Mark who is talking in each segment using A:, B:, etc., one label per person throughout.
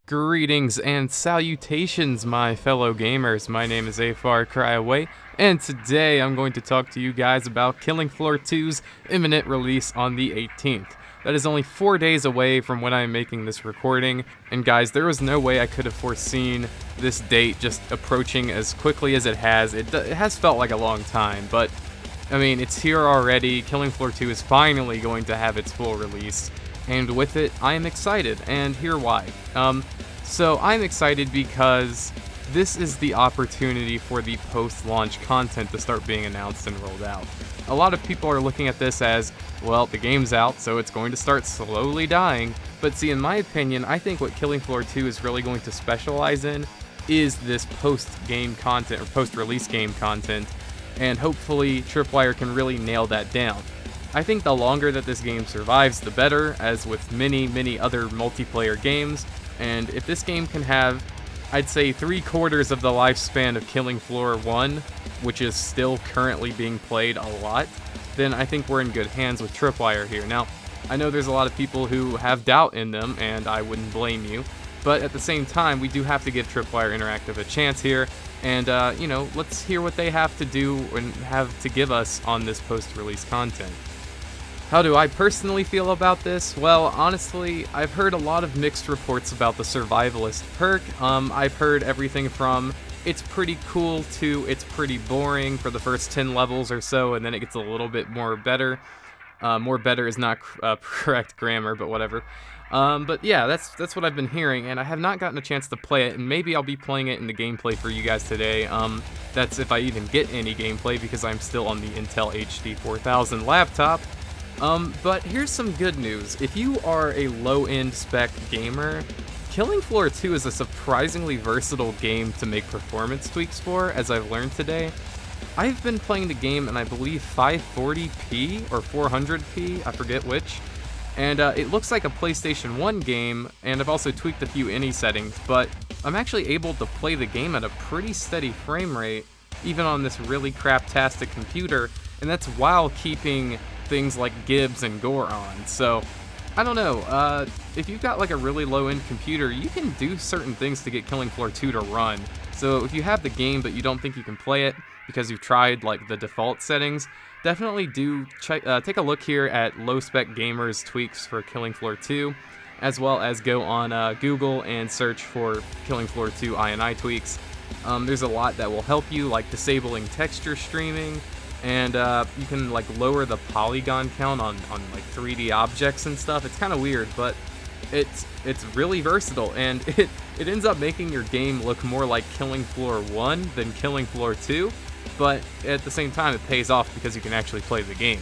A: Greetings and salutations, my fellow gamers. My name is AFarCryAway, and today I'm going to talk to you guys about Killing Floor 2's imminent release on the 18th. That is only 4 days away from when I'm making this recording, and guys, there was no way I could have foreseen this date just approaching as quickly as it has. It has felt like a long time, but I mean, it's here already. Killing Floor 2 is finally going to have its full release, and with it, I am excited, and here why. So I'm excited because this is the opportunity for the post-launch content to start being announced and rolled out. A lot of people are looking at this as, well, the game's out, so it's going to start slowly dying. But see, in my opinion, I think what Killing Floor 2 is really going to specialize in is this post-game content, or post-release game content, and hopefully Tripwire can really nail that down. I think the longer that this game survives, the better, as with many other multiplayer games, and if this game can have, I'd say, 3/4 of the lifespan of Killing Floor 1, which is still currently being played a lot, then I think we're in good hands with Tripwire here. Now, I know there's a lot of people who have doubt in them, and I wouldn't blame you, but at the same time, we do have to give Tripwire Interactive a chance here, and, let's hear what they have to do and have to give us on this post-release content. How do I personally feel about this? Well, honestly, I've heard a lot of mixed reports about the Survivalist perk. I've heard everything from it's pretty cool to it's pretty boring for the first 10 levels or so, and then it gets a little bit more better. More better is not correct grammar, but whatever. But yeah, that's what I've been hearing, and I have not gotten a chance to play it, and maybe I'll be playing it in the gameplay for you guys today. That's if I even get any gameplay, because I'm still on the Intel HD 4000 laptop. But here's some good news. If you are a low-end spec gamer, Killing Floor 2 is a surprisingly versatile game to make performance tweaks for, as I've learned today. I've been playing the game in, I believe, 540p or 400p, I forget which, and it looks like a PlayStation 1 game, and I've also tweaked a few ini settings, but I'm actually able to play the game at a pretty steady frame rate, even on this really craptastic computer, and that's while keeping things like gibs and gore on. So I don't know, if you've got like a really low-end computer, you can do certain things to get Killing Floor 2 to run. So if you have the game but you don't think you can play it because you've tried like the default settings, definitely do take a look here at low spec gamers tweaks for Killing Floor 2, as well as go on Google and search for Killing Floor 2 INI tweaks. There's a lot that will help you, like disabling texture streaming, and you can like lower the polygon count on like 3D objects and stuff. It's kind of weird, but it's really versatile, and it ends up making your game look more like Killing Floor 1 than Killing Floor 2, but at the same time it pays off because you can actually play the game.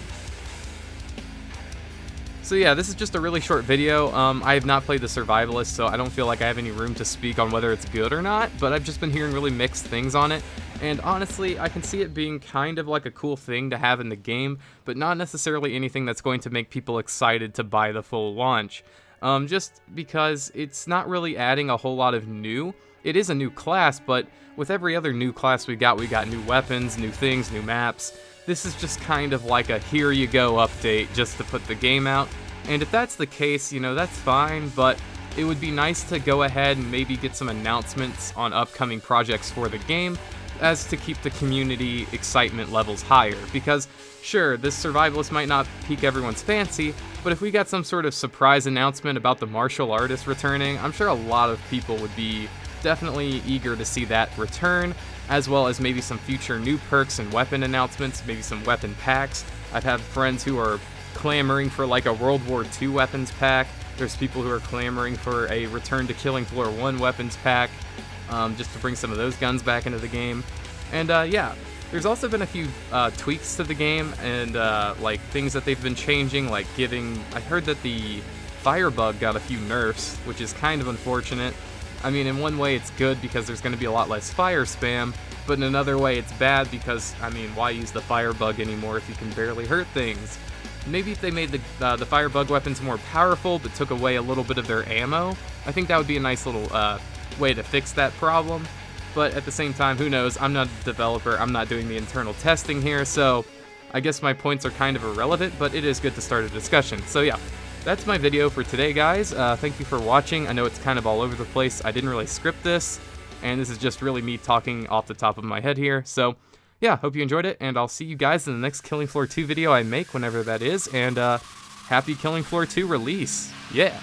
A: So yeah, this is just a really short video. I have not played the Survivalist, so I don't feel like I have any room to speak on whether it's good or not, but I've just been hearing really mixed things on it, and honestly, I can see it being kind of like a cool thing to have in the game, but not necessarily anything that's going to make people excited to buy the full launch. Just because it's not really adding a whole lot of new. It is a new class, but with every other new class we got new weapons, new things, new maps. This is just kind of like a here you go update just to put the game out. And if that's the case, that's fine, but it would be nice to go ahead and maybe get some announcements on upcoming projects for the game, as to keep the community excitement levels higher. Because, sure, this Survivalist might not pique everyone's fancy, but if we got some sort of surprise announcement about the martial artist returning, I'm sure a lot of people would be definitely eager to see that return, as well as maybe some future new perks and weapon announcements, maybe some weapon packs. I've had friends who are clamoring for like a World War II weapons pack. There's people who are clamoring for a return to Killing Floor 1 weapons pack, just to bring some of those guns back into the game. And yeah, there's also been a few tweaks to the game, and like things that they've been changing, like I heard that the Firebug got a few nerfs, which is kind of unfortunate. I mean, in one way it's good because there's going to be a lot less fire spam, but in another way it's bad because, I mean, why use the Firebug anymore if you can barely hurt things? Maybe if they made the Firebug weapons more powerful but took away a little bit of their ammo, I think that would be a nice little way to fix that problem. But at the same time, who knows? I'm not a developer, I'm not doing the internal testing here, so I guess my points are kind of irrelevant, but it is good to start a discussion. So yeah, that's my video for today, guys. Thank you for watching. I know it's kind of all over the place. I didn't really script this, and this is just really me talking off the top of my head here. So, yeah, hope you enjoyed it, and I'll see you guys in the next Killing Floor 2 video I make, whenever that is, and happy Killing Floor 2 release. Yeah!